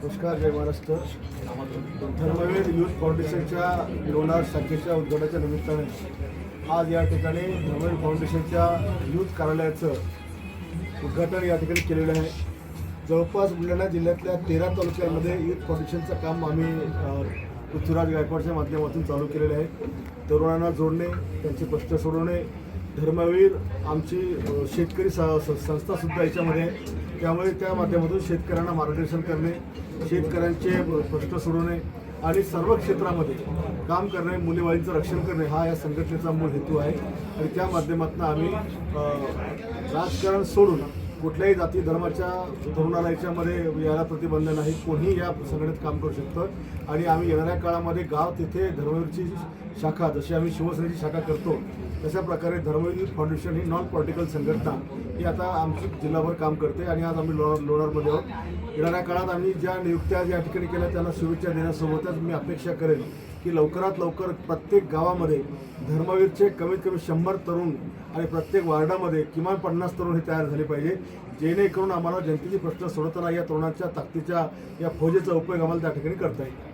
नमस्कार, जय महाराष्ट्र. धर्मवीर यूथ फाउंडेशनच्या लोणार शाखेच्या उद्घाटनाच्या निमित्ताने आज या ठिकाणी धर्मवीर फाउंडेशनच्या यूथ कार्यालयाचं उद्घाटन या ठिकाणी केलेलं आहे. जवळपास बुलढाणा जिल्ह्यातल्या 13 तालुक्यांमध्ये यूथ फाउंडेशनचं काम आम्ही पृथ्वीराज गायकवाडच्या माध्यमातून चालू केलेलं आहे. तरुणांना जोडणे, त्यांचे प्रश्न सोडवणे. धर्मवीर आमची शेतकरी संस्थासुद्धा याच्यामध्ये आहे. त्यामुळे त्या माध्यमातून शेतकऱ्यांना मार्गदर्शन करणे, शेतकऱ्यांचे प्रश्न सोडवणे आणि सर्व क्षेत्रामध्ये काम करणे, मुलीबाळींचं रक्षण करणे हा या संघटनेचा मूळ हेतू आहे. आणि त्या माध्यमातून आम्ही राजकारण सोडून कुठल्याही जाती धर्माच्या तरुणाला याच्यामध्ये याला प्रतिबंध नाही. कोणीही या संघटनेत काम करू शकतं. आणि आम्ही येणाऱ्या काळामध्ये गाव तिथे धर्मवीरची शाखा, जशी आम्ही शिवसेनेची शाखा करतो तशा प्रकारे धर्मवीर फाउंडेशन ही नॉन पॉलिटिकल संघटना ही आता आमची जिल्हाभर काम करते. आणि आज आम्ही लोणारमध्ये आहोत. येणाऱ्या काळात आम्ही ज्या नियुक्त्या या ठिकाणी केल्या त्यांना शुभेच्छा देण्यासोबतच मी अपेक्षा करेन की लवकरात लवकर प्रत्येक गावामध्ये धर्मवीरचे कमीत कमी 100 तरुण आणि प्रत्येक वार्डामध्ये किमान 50 तरुण हे तयार झाले पाहिजे, जेणेकरून आम्हाला जनतेचे प्रश्न सोडवताना या तरुणांच्या ताकदीच्या या फौजेचा उपयोग आम्हाला त्या ठिकाणी करता येईल.